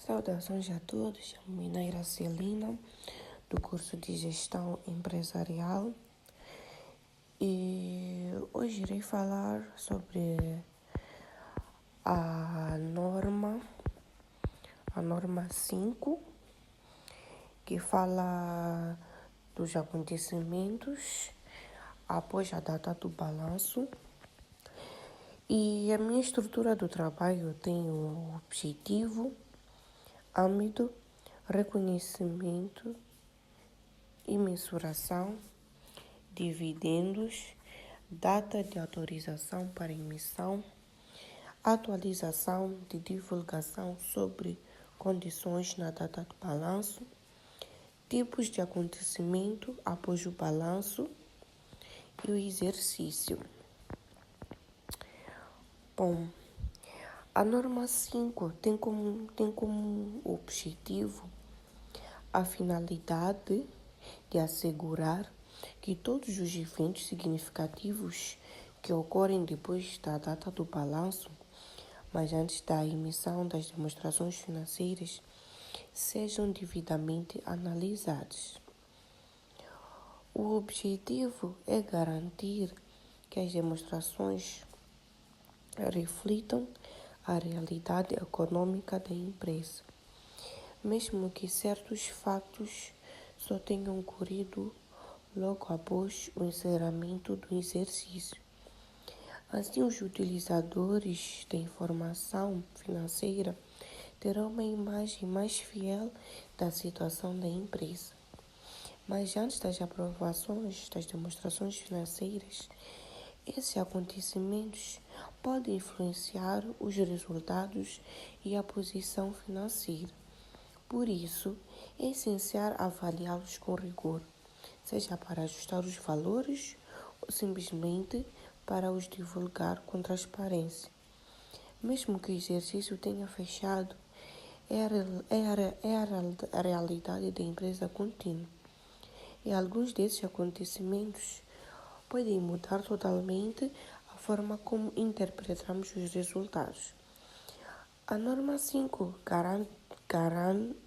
Saudações a todos, chamo-me Neira Celina, do curso de Gestão Empresarial, e hoje irei falar sobre a norma 5, que fala dos acontecimentos após a data do balanço. E a minha estrutura do trabalho tem o objetivo, âmbito, reconhecimento e mensuração, dividendos, data de autorização para emissão, atualização de divulgação sobre condições na data do balanço, tipos de acontecimento após o balanço e o exercício. Bom, a norma 5 tem como objetivo a finalidade de assegurar que todos os eventos significativos que ocorrem depois da data do balanço, mas antes da emissão das demonstrações financeiras, sejam devidamente analisados. O objetivo é garantir que as demonstrações reflitam a realidade econômica da empresa, mesmo que certos fatos só tenham ocorrido logo após o encerramento do exercício. Assim, os utilizadores da informação financeira terão uma imagem mais fiel da situação da empresa. Mas antes das aprovações das demonstrações financeiras, esses acontecimentos podem influenciar os resultados e a posição financeira. Por isso, é essencial avaliá-los com rigor, seja para ajustar os valores ou simplesmente para os divulgar com transparência. Mesmo que o exercício tenha fechado, a realidade da empresa contínua. E alguns desses acontecimentos podem mudar totalmente a forma como interpretamos os resultados. A norma 5 garante,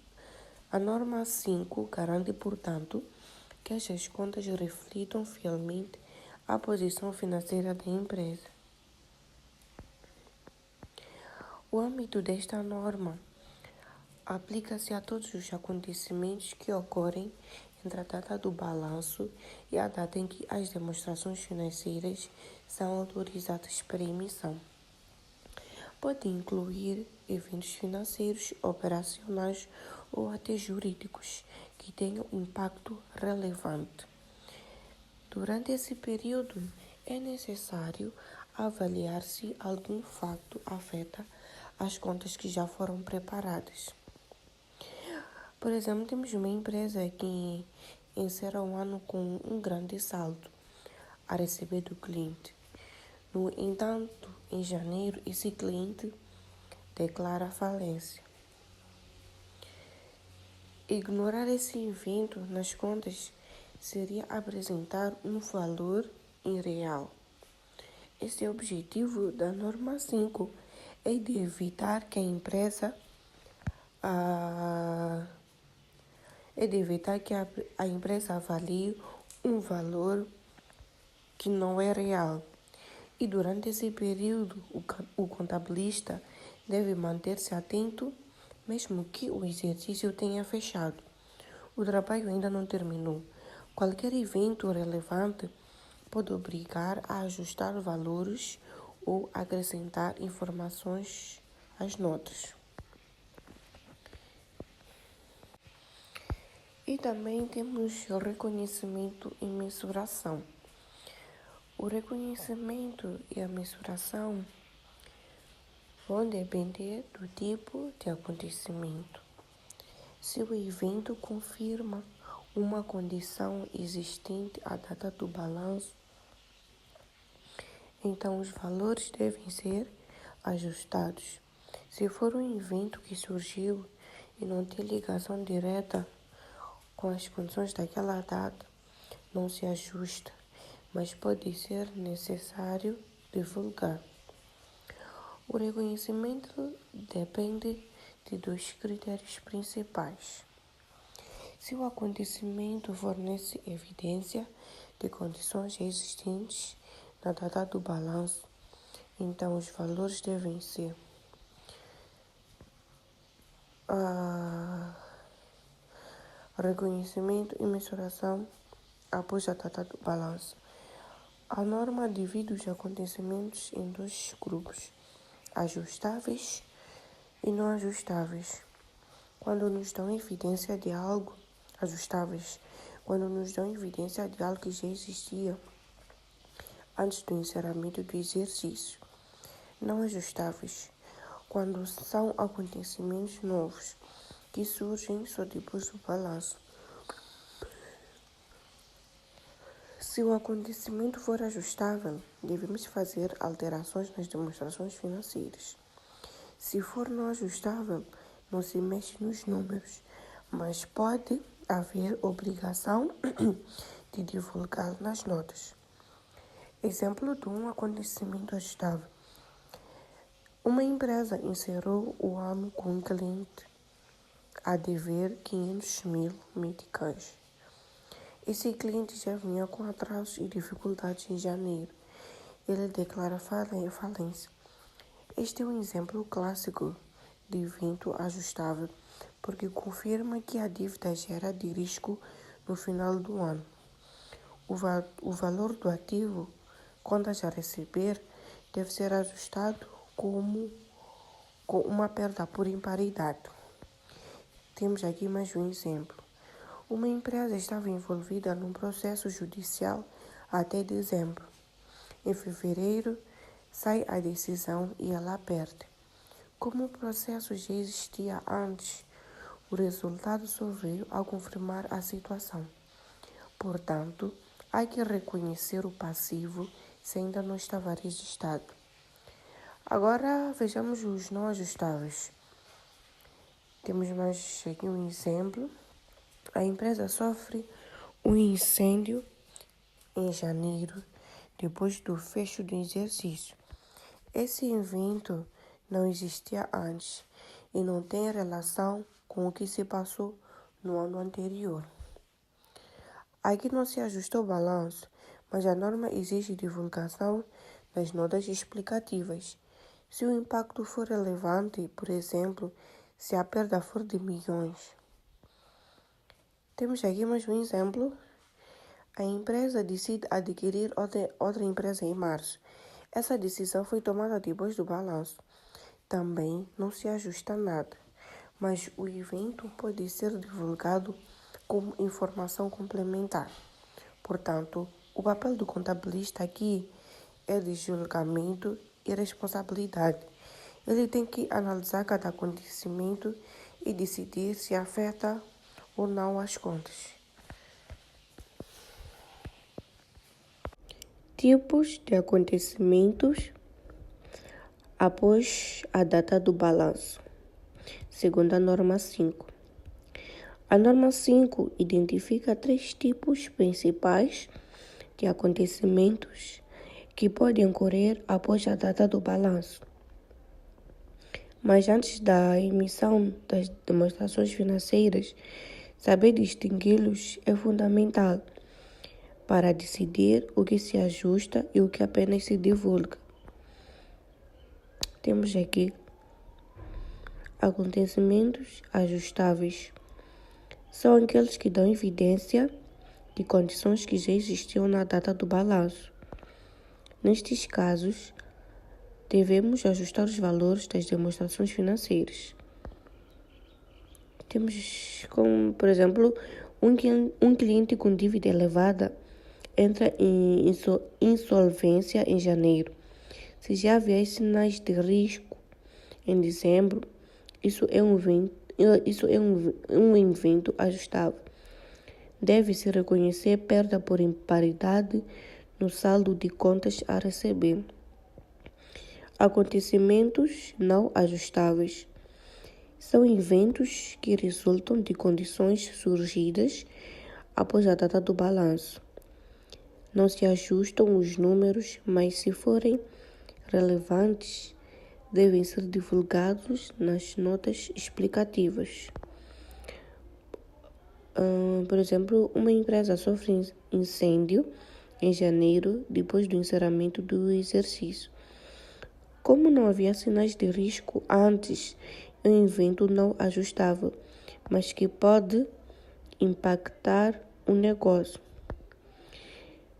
portanto, que estas contas reflitam fielmente a posição financeira da empresa. O âmbito desta norma aplica-se a todos os acontecimentos que ocorrem entre a data do balanço e a data em que as demonstrações financeiras são autorizadas para emissão. Pode incluir eventos financeiros, operacionais ou até jurídicos que tenham impacto relevante. Durante esse período, é necessário avaliar se algum fato afeta as contas que já foram preparadas. Por exemplo, temos uma empresa que encerra o ano com um grande saldo a receber do cliente. No entanto, em janeiro, esse cliente declara falência. Ignorar esse evento nas contas seria apresentar um valor irreal. Esse é o objetivo da norma 5, é de evitar que a empresa avalie um valor que não é real. E durante esse período, o contabilista deve manter-se atento, mesmo que o exercício tenha fechado. O trabalho ainda não terminou. Qualquer evento relevante pode obrigar a ajustar valores ou acrescentar informações às notas. E também temos o reconhecimento e mensuração. O reconhecimento e a mensuração vão depender do tipo de acontecimento. Se o evento confirma uma condição existente à data do balanço, então os valores devem ser ajustados. Se for um evento que surgiu e não tem ligação direta com as condições daquela data, não se ajusta, mas pode ser necessário divulgar. O reconhecimento depende de dois critérios principais. Se o acontecimento fornece evidência de condições existentes na data do balanço, então os valores devem ser reconhecimento e mensuração após a data do balanço. A norma divide os acontecimentos em dois grupos, ajustáveis e não ajustáveis. Quando nos dão evidência de algo, ajustáveis, quando nos dão evidência de algo que já existia antes do encerramento do exercício. Não ajustáveis, quando são acontecimentos novos que surgem só depois do balanço. Se o acontecimento for ajustável, devemos fazer alterações nas demonstrações financeiras. Se for não ajustável, não se mexe nos números, mas pode haver obrigação de divulgá-lo nas notas. Exemplo de um acontecimento ajustável. Uma empresa encerrou o ano com um cliente a dever 500 mil meticais. Esse cliente já vinha com atrasos e dificuldades em janeiro. Ele declara falência. Este é um exemplo clássico de evento ajustável, porque confirma que a dívida gera de risco no final do ano. O valor do ativo, quando a receber, deve ser ajustado com uma perda por imparidade. Temos aqui mais um exemplo. Uma empresa estava envolvida num processo judicial até dezembro. Em fevereiro, sai a decisão e ela perde. Como o processo já existia antes, o resultado só veio a confirmar a situação. Portanto, há que reconhecer o passivo se ainda não estava registrado. Agora, vejamos os não ajustáveis. Temos mais aqui um exemplo. A empresa sofre um incêndio em janeiro, depois do fecho do exercício. Esse evento não existia antes e não tem relação com o que se passou no ano anterior. Aqui não se ajustou o balanço, mas a norma exige divulgação das notas explicativas. Se o impacto for relevante, por exemplo, se a perda for de milhões. Temos aqui mais um exemplo. A empresa decide adquirir outra empresa em março. Essa decisão foi tomada depois do balanço. Também não se ajusta nada, mas o evento pode ser divulgado como informação complementar. Portanto, o papel do contabilista aqui é de julgamento e responsabilidade. Ele tem que analisar cada acontecimento e decidir se afeta ou não as contas. Tipos de acontecimentos após a data do balanço, segundo a norma 5. A norma 5 identifica 3 tipos principais de acontecimentos que podem ocorrer após a data do balanço. Mas antes da emissão das demonstrações financeiras, saber distingui-los é fundamental para decidir o que se ajusta e o que apenas se divulga. Temos aqui acontecimentos ajustáveis. São aqueles que dão evidência de condições que já existiam na data do balanço. Nestes casos, devemos ajustar os valores das demonstrações financeiras. Temos, como, por exemplo, um cliente com dívida elevada entra em insolvência em janeiro. Se já havia sinais de risco em dezembro, isso é um evento ajustável. Deve-se reconhecer perda por imparidade no saldo de contas a receber. Acontecimentos não ajustáveis são eventos que resultam de condições surgidas após a data do balanço. Não se ajustam os números, mas se forem relevantes, devem ser divulgados nas notas explicativas. Por exemplo, uma empresa sofre incêndio em janeiro depois do encerramento do exercício. Como não havia sinais de risco antes, é um evento não ajustável, mas que pode impactar o negócio.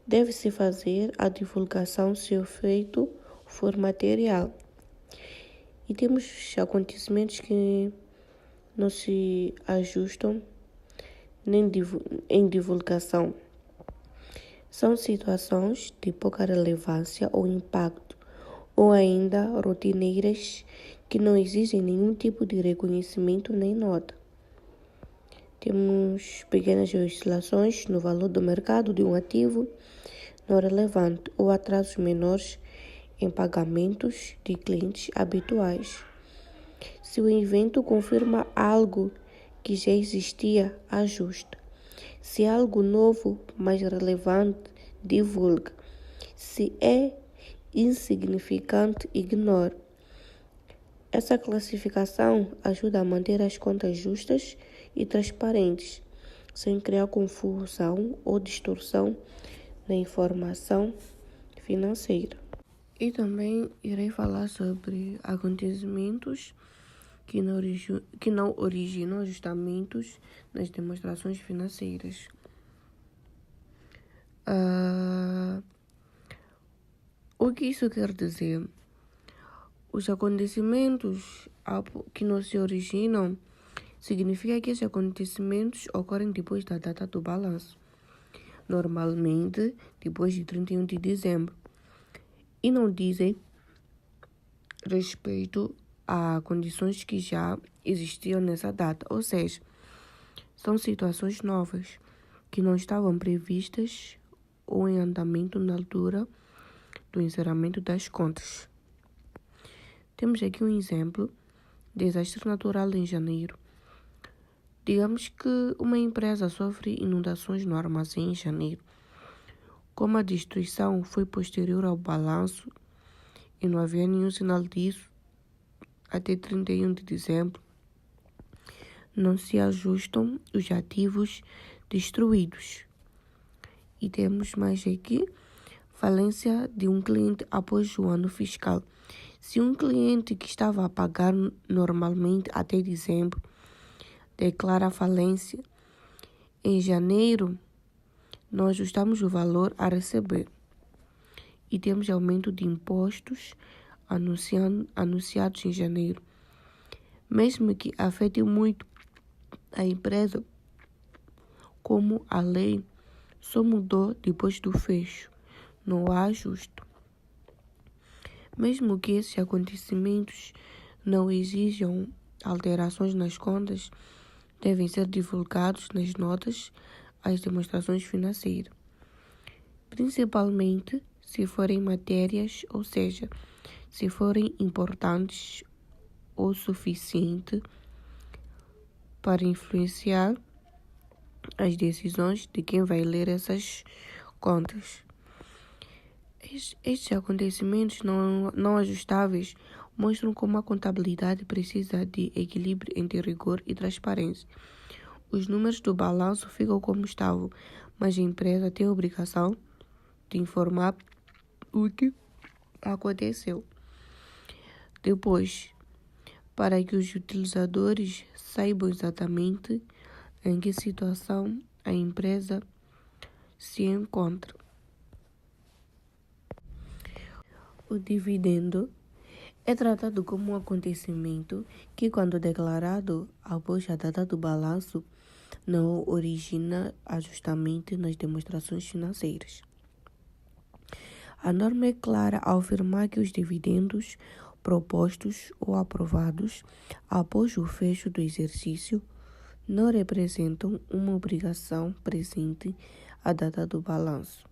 Deve-se fazer a divulgação se o feito for material. E temos acontecimentos que não se ajustam nem em divulgação. São situações de pouca relevância ou impacto, ou ainda rotineiras que não exigem nenhum tipo de reconhecimento nem nota. Temos pequenas oscilações no valor do mercado de um ativo não relevante ou atrasos menores em pagamentos de clientes habituais. Se o evento confirma algo que já existia, ajusta. Se é algo novo, mais relevante, divulga. Se é insignificante, ignore. Essa classificação ajuda a manter as contas justas e transparentes, sem criar confusão ou distorção na informação financeira. E também irei falar sobre acontecimentos que não originam ajustamentos nas demonstrações financeiras. O que isso quer dizer? Os acontecimentos que não se originam significa que esses acontecimentos ocorrem depois da data do balanço, normalmente depois de 31 de dezembro, e não dizem respeito a condições que já existiam nessa data, ou seja, são situações novas que não estavam previstas ou em andamento na altura do encerramento das contas. Temos aqui um exemplo: desastre natural em janeiro. Digamos que uma empresa sofre inundações no armazém em janeiro. Como a destruição foi posterior ao balanço e não havia nenhum sinal disso até 31 de dezembro, não se ajustam os ativos destruídos. E temos mais aqui: falência de um cliente após o ano fiscal. Se um cliente que estava a pagar normalmente até dezembro declara falência, em janeiro nós ajustamos o valor a receber. E temos aumento de impostos anunciados em janeiro. Mesmo que afete muito a empresa, como a lei só mudou depois do fecho, não há ajuste. Mesmo que esses acontecimentos não exijam alterações nas contas, devem ser divulgados nas notas às demonstrações financeiras, principalmente se forem matérias, ou seja, se forem importantes o suficiente para influenciar as decisões de quem vai ler essas contas. Estes acontecimentos não ajustáveis mostram como a contabilidade precisa de equilíbrio entre rigor e transparência. Os números do balanço ficam como estavam, mas a empresa tem a obrigação de informar o que aconteceu depois, para que os utilizadores saibam exatamente em que situação a empresa se encontra. O dividendo é tratado como um acontecimento que, quando declarado após a data do balanço, não origina ajustamento nas demonstrações financeiras. A norma é clara ao afirmar que os dividendos propostos ou aprovados após o fecho do exercício não representam uma obrigação presente à data do balanço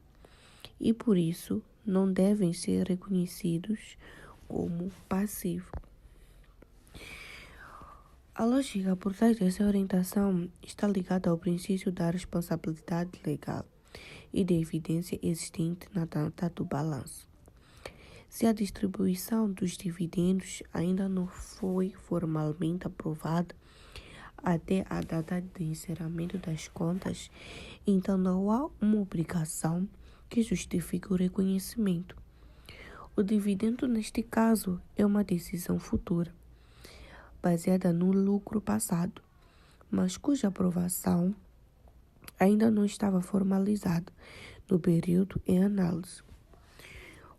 e, por isso, não devem ser reconhecidos como passivo. A lógica por trás dessa orientação está ligada ao princípio da responsabilidade legal e da evidência existente na data do balanço. Se a distribuição dos dividendos ainda não foi formalmente aprovada até a data de encerramento das contas, então não há uma obrigação que justifique o reconhecimento. O dividendo, neste caso, é uma decisão futura, baseada no lucro passado, mas cuja aprovação ainda não estava formalizada no período em análise.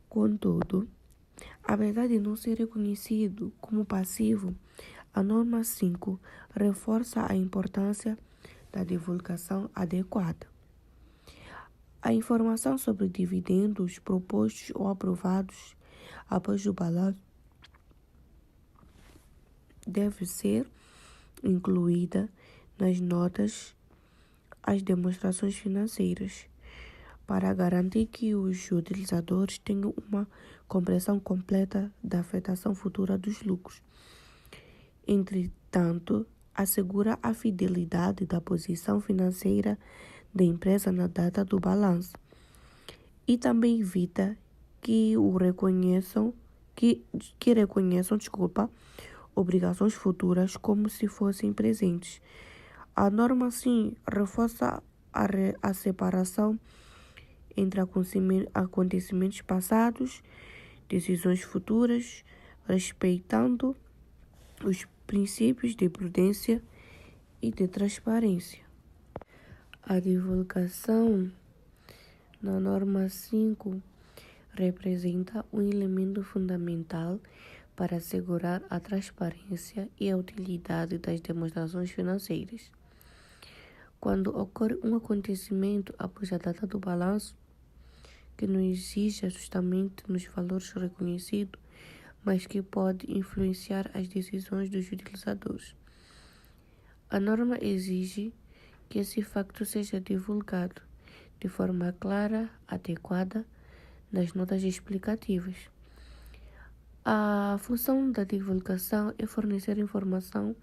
Contudo, apesar de não ser reconhecido como passivo, a norma 5 reforça a importância da divulgação adequada. A informação sobre dividendos propostos ou aprovados após o balanço deve ser incluída nas notas às demonstrações financeiras, para garantir que os utilizadores tenham uma compreensão completa da afetação futura dos lucros. Entretanto, assegura a fidelidade da posição financeira da empresa na data do balanço e também evita que reconheçam obrigações futuras como se fossem presentes. A norma, sim, reforça a separação entre acontecimentos passados, decisões futuras, respeitando os princípios de prudência e de transparência. A divulgação na norma 5 representa um elemento fundamental para assegurar a transparência e a utilidade das demonstrações financeiras. Quando ocorre um acontecimento após a data do balanço, que não exige ajustamento nos valores reconhecidos, mas que pode influenciar as decisões dos utilizadores. A norma exige que esse facto seja divulgado de forma clara, adequada, nas notas explicativas. A função da divulgação é fornecer informação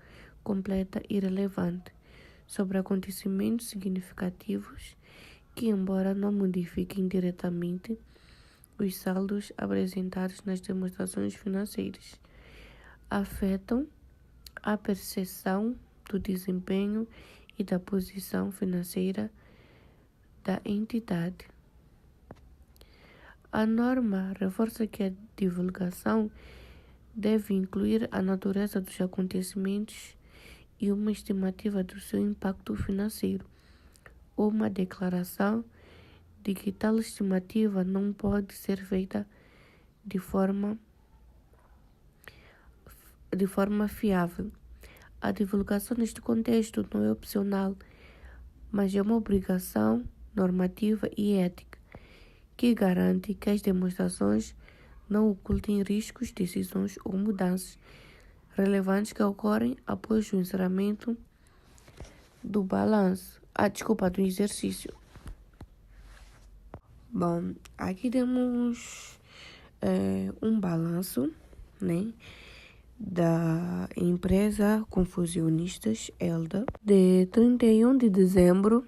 completa e relevante sobre acontecimentos significativos que, embora não modifiquem diretamente os saldos apresentados nas demonstrações financeiras, afetam a percepção do desempenho e da posição financeira da entidade. A norma reforça que a divulgação deve incluir a natureza dos acontecimentos e uma estimativa do seu impacto financeiro, ou uma declaração de que tal estimativa não pode ser feita de forma fiável. A divulgação neste contexto não é opcional, mas é uma obrigação normativa e ética que garante que as demonstrações não ocultem riscos, decisões ou mudanças relevantes que ocorrem após o encerramento do balanço. Do exercício. Bom, aqui temos um balanço, né, da empresa Confusionistas Elda, de 31 de dezembro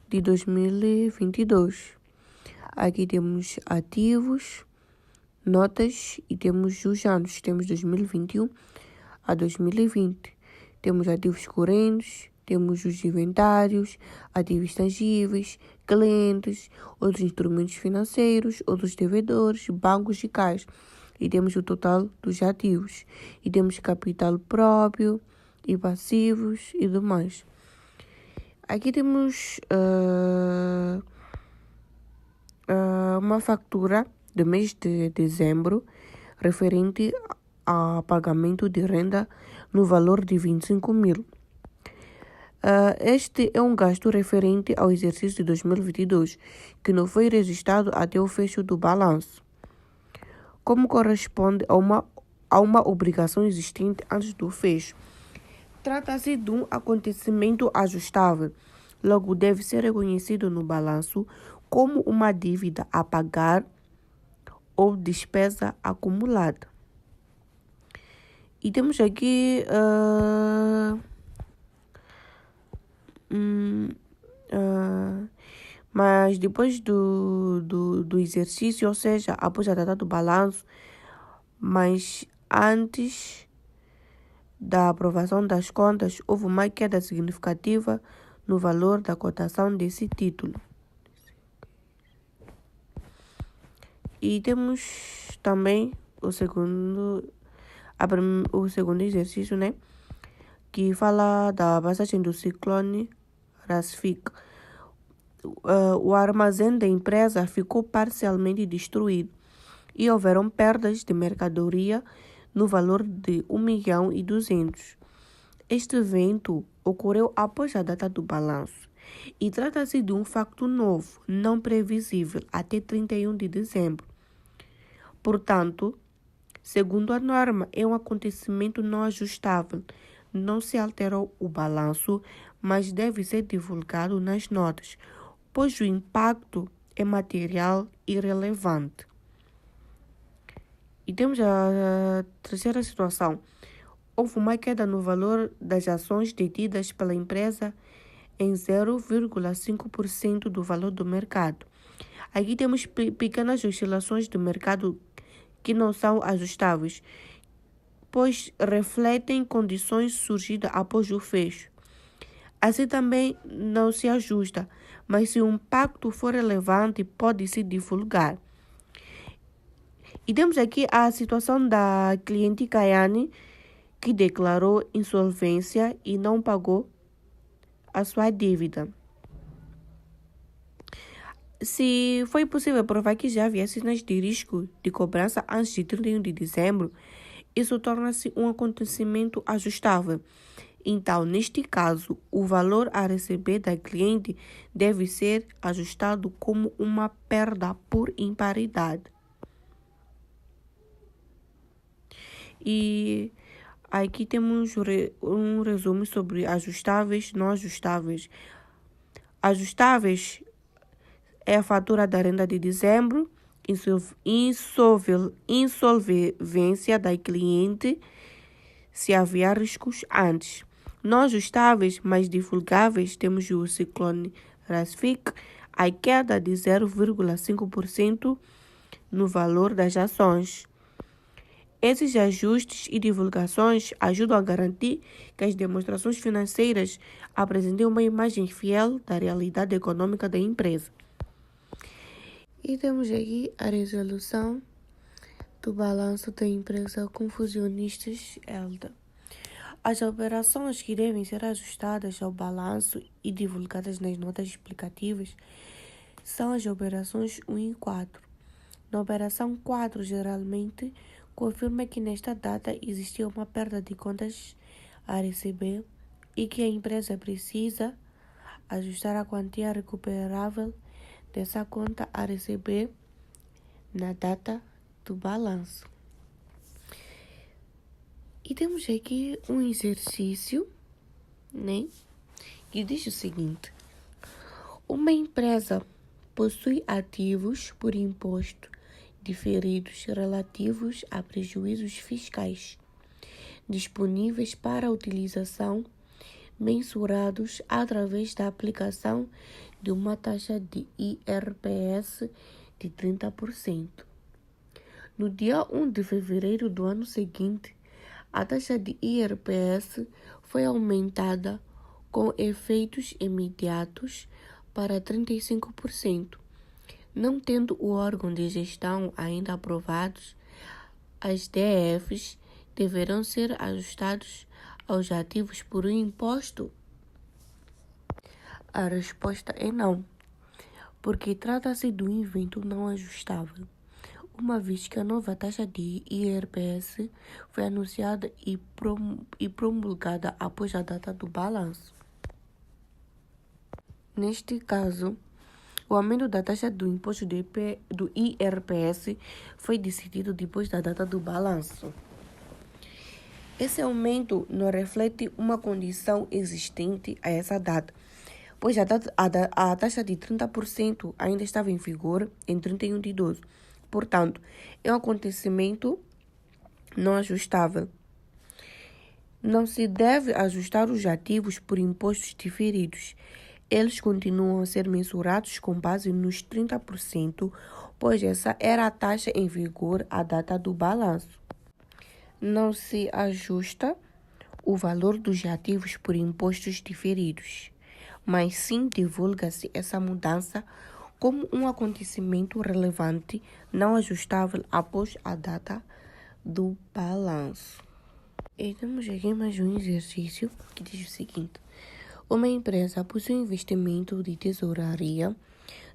de 2022. Aqui temos ativos, notas e temos os anos. Temos 2021 a 2020. Temos ativos correntes, temos os inventários, ativos tangíveis, clientes, outros instrumentos financeiros, outros devedores, bancos e cais. E temos o total dos ativos. E temos capital próprio e passivos e demais. Aqui temos uma fatura do mês de dezembro referente a pagamento de renda no valor de 25 mil. Este é um gasto referente ao exercício de 2022, que não foi registrado até o fecho do balanço, como corresponde a uma obrigação existente antes do fecho. Trata-se de um acontecimento ajustável, logo deve ser reconhecido no balanço como uma dívida a pagar ou despesa acumulada. E temos aqui Mas depois do exercício, ou seja, após a data do balanço, mas antes da aprovação das contas, houve uma queda significativa no valor da cotação desse título. E temos também o segundo exercício, né? Que fala da passagem do ciclone Rasfik. O armazém da empresa ficou parcialmente destruído e houveram perdas de mercadoria no valor de 1.200.000. Este evento ocorreu após a data do balanço e trata-se de um facto novo, não previsível, até 31 de dezembro. Portanto, segundo a norma, é um acontecimento não ajustável. Não se alterou o balanço, mas deve ser divulgado nas notas, pois o impacto é material e relevante. E temos a terceira situação. Houve uma queda no valor das ações detidas pela empresa em 0,5% do valor do mercado. Aqui temos pequenas oscilações do mercado que não são ajustáveis, pois refletem condições surgidas após o fecho. Assim também não se ajusta, mas se o impacto for relevante, pode-se divulgar. E temos aqui a situação da cliente Kayane, que declarou insolvência e não pagou a sua dívida. Se foi possível provar que já havia sinais de risco de cobrança antes de 31 de dezembro, isso torna-se um acontecimento ajustável. Então, neste caso, o valor a receber da cliente deve ser ajustado como uma perda por imparidade. E aqui temos um resumo sobre ajustáveis e não ajustáveis. Ajustáveis é a fatura da renda de dezembro, insolvência da cliente, se havia riscos antes. Não ajustáveis, mas divulgáveis, temos o ciclone Rasfik, a queda de 0,5% no valor das ações. Esses ajustes e divulgações ajudam a garantir que as demonstrações financeiras apresentem uma imagem fiel da realidade econômica da empresa. E temos aqui a resolução do balanço da empresa Confusionistas Elda. As operações que devem ser ajustadas ao balanço e divulgadas nas notas explicativas são as operações 1 e 4. Na operação 4, geralmente, confirma que nesta data existia uma perda de contas a receber e que a empresa precisa ajustar a quantia recuperável dessa conta a receber na data do balanço. E temos aqui um exercício, né, que diz o seguinte: uma empresa possui ativos por imposto diferidos relativos a prejuízos fiscais, disponíveis para utilização, mensurados através da aplicação de uma taxa de IRPS de 30%. No dia 1 de fevereiro do ano seguinte, a taxa de IRPS foi aumentada com efeitos imediatos para 35%. Não tendo o órgão de gestão ainda aprovados, as DFs deverão ser ajustados aos ativos por um imposto? A resposta é não, porque trata-se de um evento não ajustável, uma vez que a nova taxa de IRPS foi anunciada e promulgada após a data do balanço. Neste caso, o aumento da taxa do imposto do IRPS foi decidido depois da data do balanço. Esse aumento não reflete uma condição existente a essa data, pois a taxa de 30% ainda estava em vigor em 31 de 12. Portanto, é um acontecimento não ajustável. Não se deve ajustar os ativos por impostos diferidos. eles continuam a ser mensurados com base nos 30%, pois essa era a taxa em vigor à data do balanço. Não se ajusta o valor dos ativos por impostos diferidos, mas sim divulga-se essa mudança como um acontecimento relevante não ajustável após a data do balanço. E temos aqui mais um exercício que diz o seguinte: uma empresa possui um investimento de tesouraria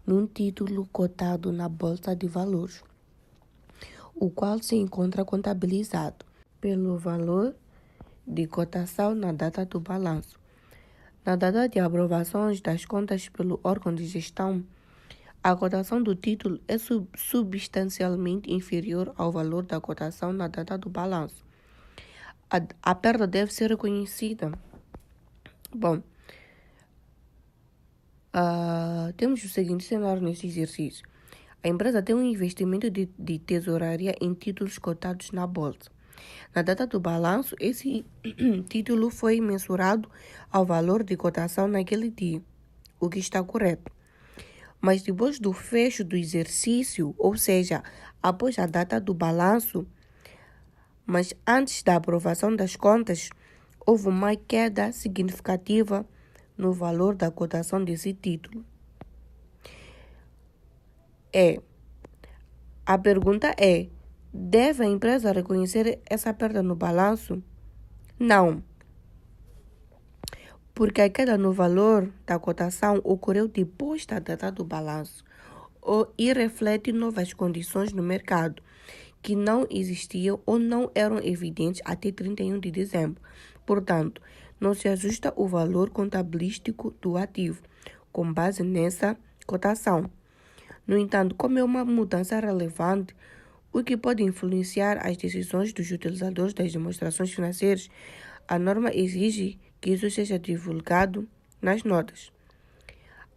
num título cotado na Bolsa de Valores, o qual se encontra contabilizado pelo valor de cotação na data do balanço. Na data de aprovações das contas pelo órgão de gestão, a cotação do título é substancialmente inferior ao valor da cotação na data do balanço. A perda deve ser reconhecida. Bom, temos o seguinte cenário nesse exercício. A empresa tem um investimento de tesouraria em títulos cotados na bolsa. Na data do balanço, esse título foi mensurado ao valor de cotação naquele dia, o que está correto. Mas depois do fecho do exercício, ou seja, após a data do balanço, mas antes da aprovação das contas, houve uma queda significativa no valor da cotação desse título. A pergunta é: deve a empresa reconhecer essa perda no balanço? Não, porque a queda no valor da cotação ocorreu depois da data do balanço e reflete novas condições no mercado que não existiam ou não eram evidentes até 31 de dezembro. Portanto, não se ajusta o valor contabilístico do ativo com base nessa cotação. No entanto, como é uma mudança relevante, o que pode influenciar as decisões dos utilizadores das demonstrações financeiras, a norma exige que isso seja divulgado nas notas.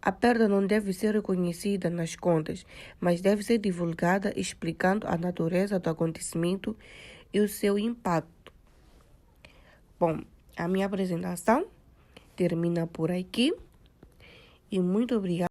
A perda não deve ser reconhecida nas contas, mas deve ser divulgada explicando a natureza do acontecimento e o seu impacto. Bom, a minha apresentação termina por aqui e muito obrigada.